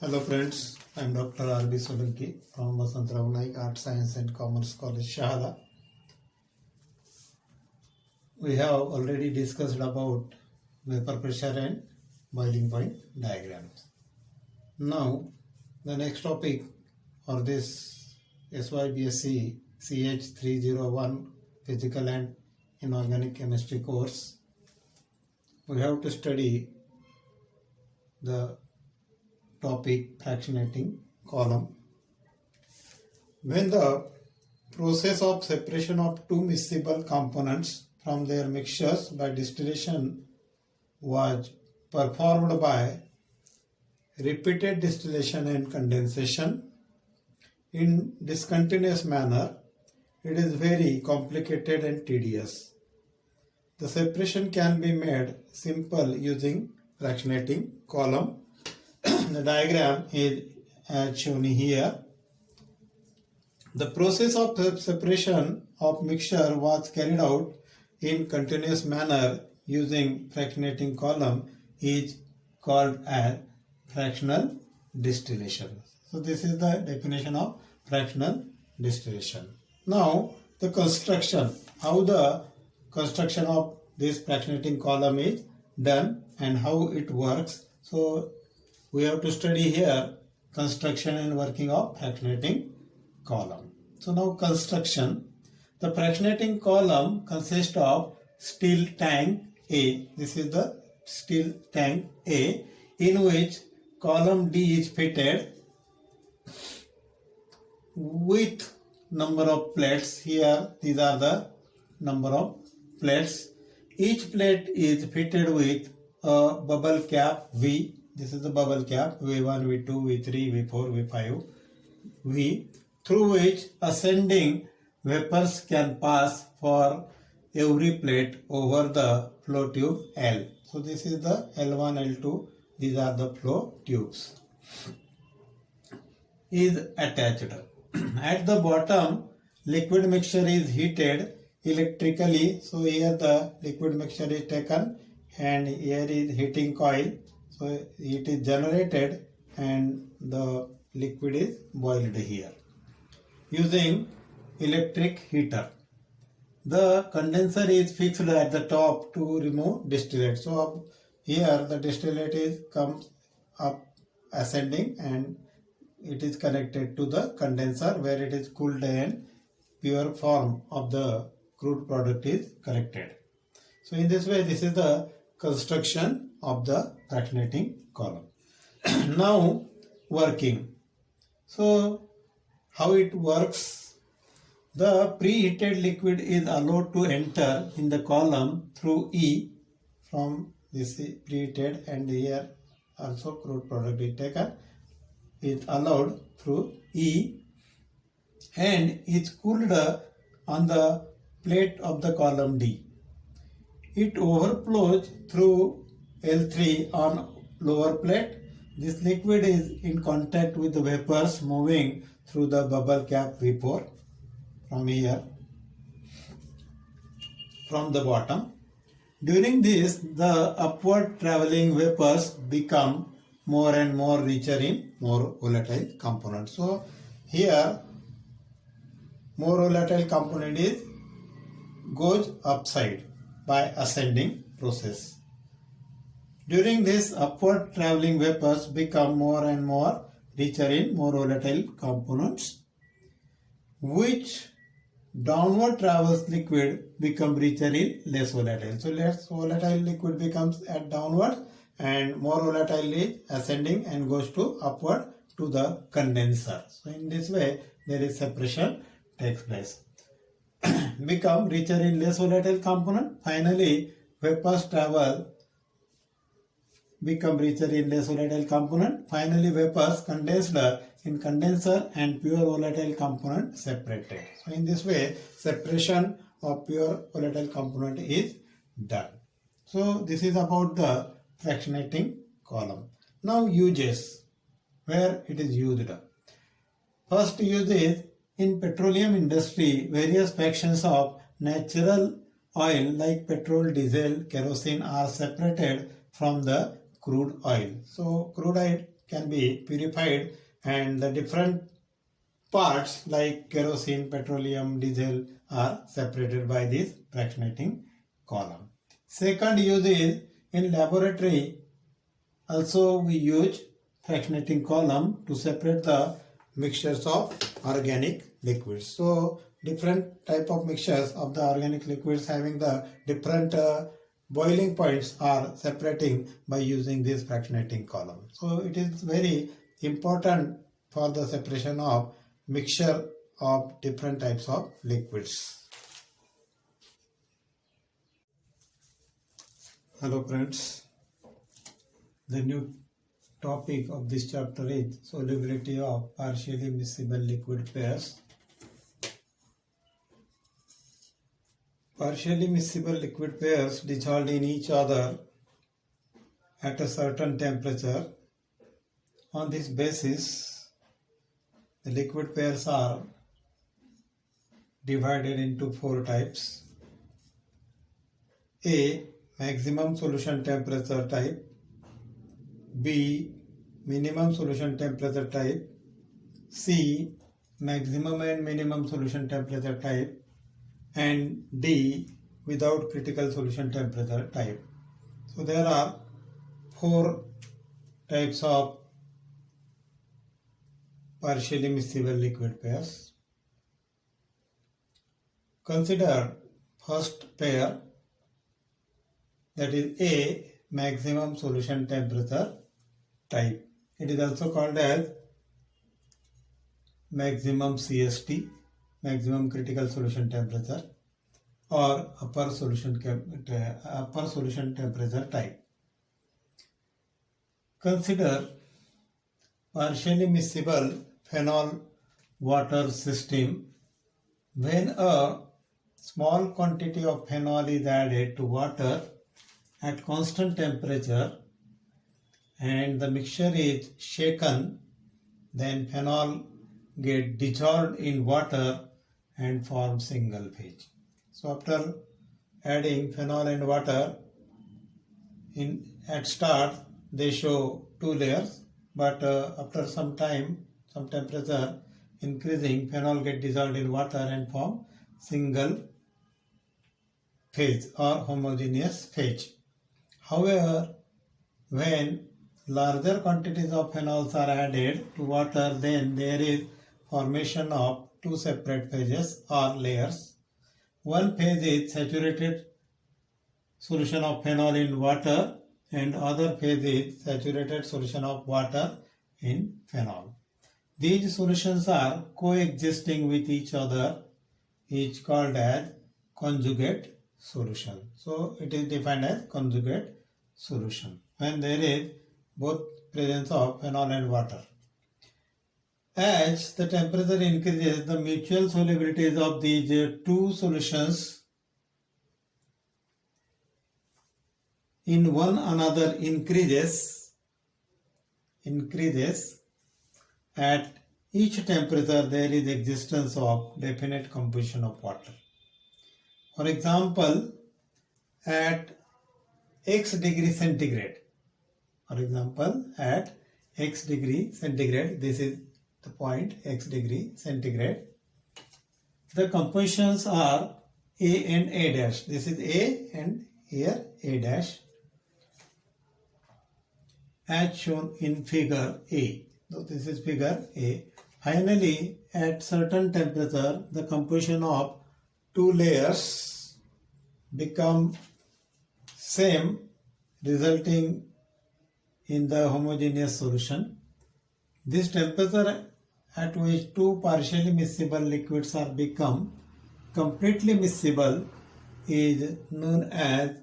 Hello friends, I am Dr. S.Y.B.Sc from S.Y.B.Sc Art Science and Commerce College, Shahada. We have already discussed about vapor pressure and boiling point diagrams. Now the next topic for this S.Y.B.Sc CH301 Physical and Inorganic Chemistry course, we have to study the topic fractionating column. When the process of separation of two miscible components from their mixtures by distillation was performed by repeated distillation and condensation in discontinuous manner, it is very complicated and tedious. The separation can be made simple using fractionating column. The diagram is as shown here. The process of separation of mixture was carried out in continuous manner using fractionating column is called as fractional distillation. So this is the definition of fractional distillation. Now the construction, how the construction of this fractionating column is done and how it works. So we have to study here construction and working of fractionating column. So now construction. The fractionating column consists of steel tank A. This is the steel tank A, in which column D is fitted with number of plates. Here these are the number of plates. Each plate is fitted with a bubble cap V. This is the bubble cap V1, V2, V3, V4, V5, V, through which ascending vapors can pass for every plate over the flow tube L. So this is the L1, L2, these are the flow tubes. Is attached. At the bottom, liquid mixture is heated electrically. So here the liquid mixture is taken and here is heating coil. So it is generated and the liquid is boiled here using electric heater. The condenser is fixed at the top to remove distillate. So here the distillate comes up ascending and it is connected to the condenser where it is cooled and pure form of the crude product is collected. So in this way, this is the construction of the fractionating column. Now working. So how it works? The preheated liquid is allowed to enter in the column through E from this preheated, and here also crude product is taken. Is allowed through E and is cooled on the plate of the column D. It overflows through L3 on lower plate. This liquid is in contact with the vapors moving through the bubble cap V4 from here, from the bottom. During this, the upward traveling vapors become more and more richer in more volatile components. So here more volatile component goes upside by ascending process. During this, upward traveling vapors become more and more richer in more volatile components, which downward travels liquid become richer in less volatile. So less volatile liquid becomes at downward and more volatile is ascending and goes to upward to the condenser. So in this way, there is separation takes place. Become richer in less volatile component. Finally, vapors travel become richer in less volatile component. Finally, vapors condensed in condenser and pure volatile component separated. So in this way, separation of pure volatile component is done. So this is about the fractionating column. Now uses, where it is used. First use is in petroleum industry. Various fractions of natural oil like petrol, diesel, kerosene are separated from the crude oil. So crude oil can be purified, and the different parts like kerosene, petroleum, diesel are separated by this fractionating column. Second use is in laboratory. Also we use fractionating column to separate the mixtures of organic liquids. So different type of mixtures of the organic liquids having the different boiling points are separating by using this fractionating column. So it is very important for the separation of mixture of different types of liquids. Hello friends, the new topic of this chapter is solubility of partially miscible liquid pairs. Partially miscible liquid pairs dissolved in each other at a certain temperature. On this basis, the liquid pairs are divided into four types. A. Maximum solution temperature type. B. Minimum solution temperature type. C. Maximum and minimum solution temperature type. And D. Without critical solution temperature type. So there are four types of partially miscible liquid pairs. Consider first pair, that is A. Maximum solution temperature type. It is also called as maximum CST, maximum critical solution temperature, or upper solution temperature type. Consider partially miscible phenol water system. When a small quantity of phenol is added to water at constant temperature and the mixture is shaken, then phenol get dissolved in water and form single phase. So after adding phenol and water, at start they show two layers, but after some time, some temperature increasing, phenol get dissolved in water and form single phase or homogeneous phase. However, when larger quantities of phenols are added to water, then there is formation of two separate phases or layers. One phase is saturated solution of phenol in water and other phase is saturated solution of water in phenol. These solutions are coexisting with each other, is called as conjugate solution. So it is defined as conjugate solution when there is both presence of phenol and water. As the temperature increases, the mutual solubilities of these two solutions in one another increases. At each temperature there is existence of definite composition of water. For example, at x degree centigrade, this is the point x degree centigrade, the compositions are A and A dash. This is A and here A dash, as shown in figure A. So this is figure A. Finally, at certain temperature, the composition of two layers become same, resulting in the homogeneous solution. This temperature at which two partially miscible liquids are become completely miscible is known as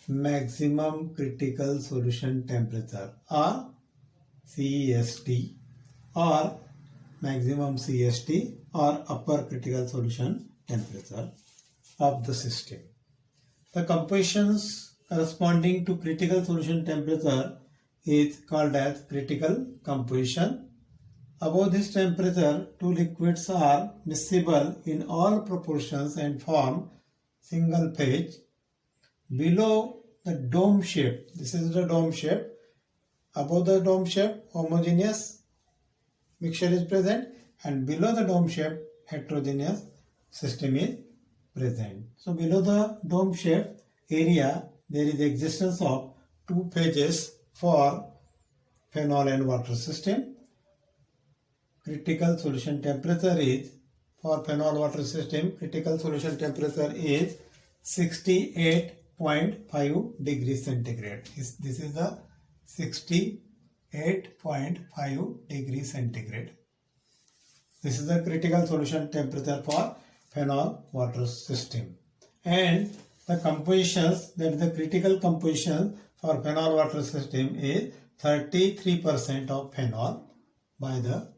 maximum critical solution temperature or CST, or maximum CST or upper critical solution temperature of the system. The compositions corresponding to critical solution temperature is called as critical composition. Above this temperature, two liquids are miscible in all proportions and form single phase. Below the dome shape, this is the dome shape, above the dome shape homogeneous mixture is present, and below the dome shape heterogeneous system is present. So below the dome shape area there is existence of two phases for phenol and water system. Critical solution temperature is, for phenol water system, critical solution temperature is 68.5 degrees centigrade. This is the 68.5 degrees centigrade. This is the critical solution temperature for phenol water system. And the compositions, that is the critical composition for phenol water system is 33% of phenol by the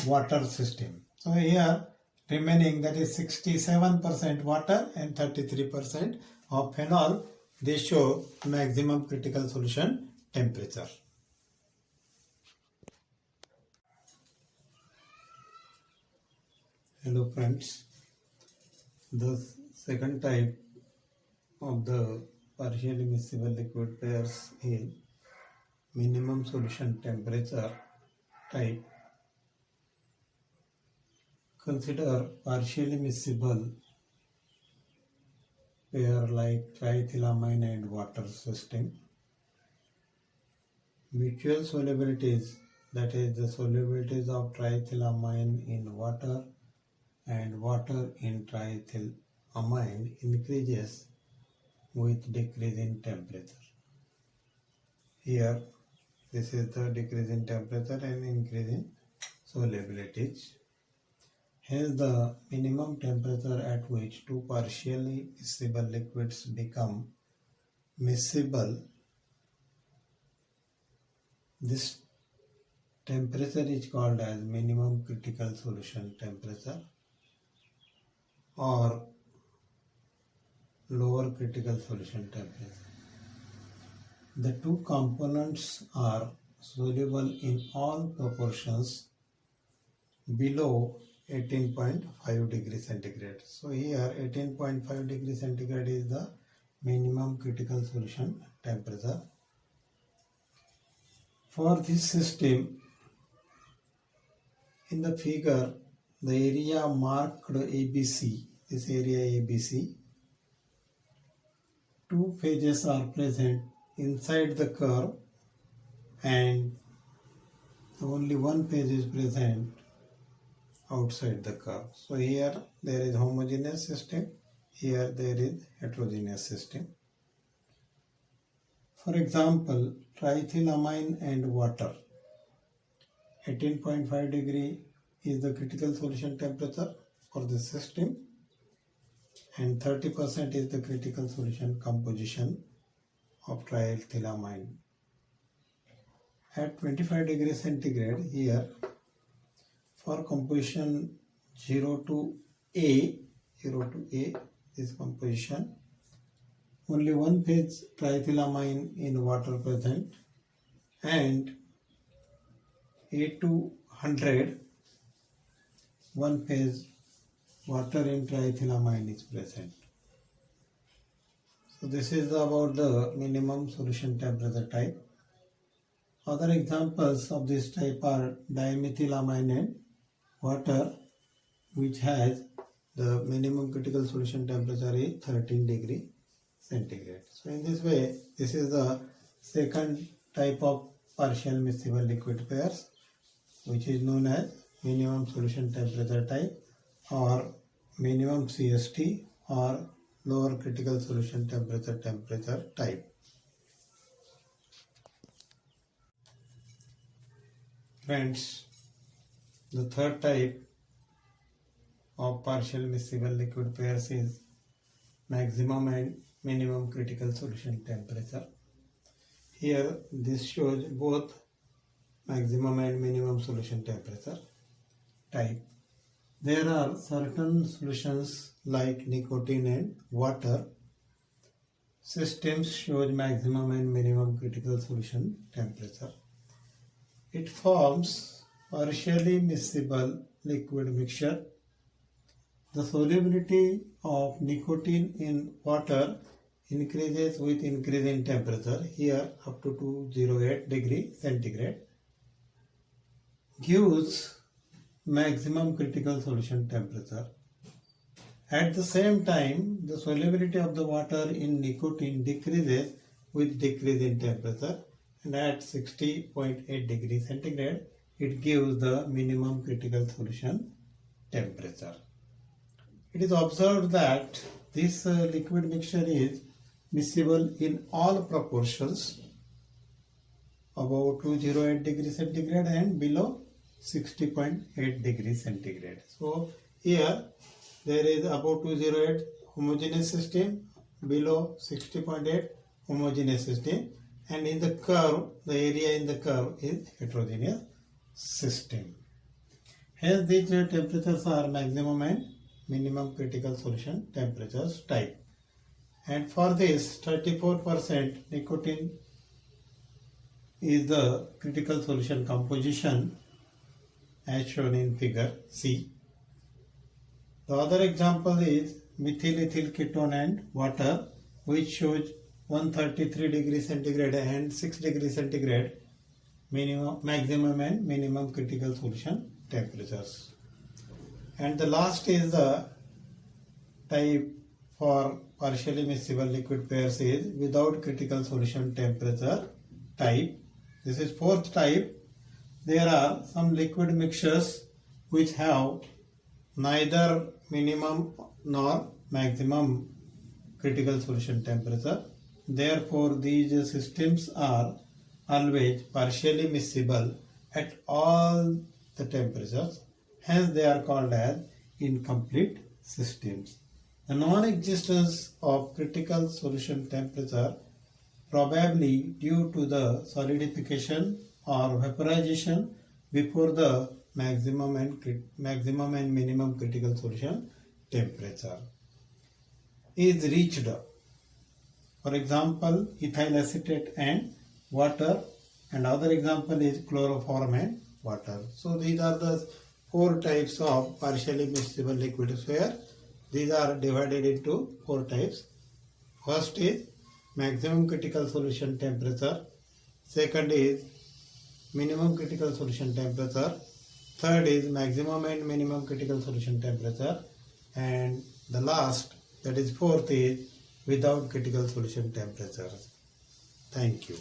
water system. So here remaining, that is 67% water and 33% of phenol, they show maximum critical solution temperature. Hello friends, the second type of the partially miscible liquid pairs is minimum solution temperature type. Consider partially miscible pair like triethylamine and water system. Mutual solubilities, that is the solubilities of triethylamine in water and water in triethylamine increases with decrease in temperature. Here this is the decrease in temperature and increase in solubilities. Hence the minimum temperature at which two partially miscible liquids become miscible, this temperature is called as minimum critical solution temperature or lower critical solution temperature. The two components are soluble in all proportions below 18.5 degrees centigrade. So here 18.5 degrees centigrade is the minimum critical solution temperature. For this system, in the figure, the area marked ABC, this area ABC, two phases are present inside the curve and only one phase is present outside the curve. So here there is homogeneous system, here there is heterogeneous system. For example, triethylamine and water, 18.5 degree is the critical solution temperature for this system and 30% is the critical solution composition of triethylamine. At 25 degrees centigrade, here for composition 0 to A, this composition, only one phase triethylamine in water present, and A to 100, one phase water in triethylamine is present. So this is about the minimum solution temperature type. Other examples of this type are dimethylamine and water, which has the minimum critical solution temperature is 13 degree centigrade. So in this way, this is the second type of partial miscible liquid pairs, which is known as minimum solution temperature type or minimum CST or lower critical solution temperature type. Friends, the third type of partial miscible liquid pairs is maximum and minimum critical solution temperature. Here this shows both maximum and minimum solution temperature type. There are certain solutions like nicotine and water. Systems shows maximum and minimum critical solution temperature. It forms partially miscible liquid mixture. The solubility of nicotine in water increases with increase in temperature, here up to 208 degree centigrade, gives maximum critical solution temperature. At the same time, the solubility of the water in nicotine decreases with decrease in temperature, and at 60.8 degrees centigrade, it gives the minimum critical solution temperature. It is observed that this liquid mixture is miscible in all proportions above 208 degrees centigrade and below 60.8 degrees centigrade. So here there is above 208 homogeneous system, below 60.8 homogeneous system, and in the curve, the area in the curve is heterogeneous system. Hence these temperatures are maximum and minimum critical solution temperatures type. And for this 34% nicotine is the critical solution composition as shown in figure C. The other example is methyl ethyl ketone and water, which shows 133 degrees centigrade and 6 degrees centigrade maximum and minimum critical solution temperatures. And the last is the type for partially miscible liquid pairs is without critical solution temperature type. This is fourth type. There are some liquid mixtures which have neither minimum nor maximum critical solution temperature. Therefore, these systems are always partially miscible at all the temperatures. Hence, they are called as incomplete systems. The non-existence of critical solution temperature probably due to the solidification or vaporization before the maximum and minimum critical solution temperature is reached. For example, ethyl acetate and water, and other example is chloroform and water. So these are the four types of partially miscible liquids where these are divided into four types. First is maximum critical solution temperature. Second is minimum critical solution temperature. Third is maximum and minimum critical solution temperature. And the last, that is fourth, is without critical solution temperature. Thank you.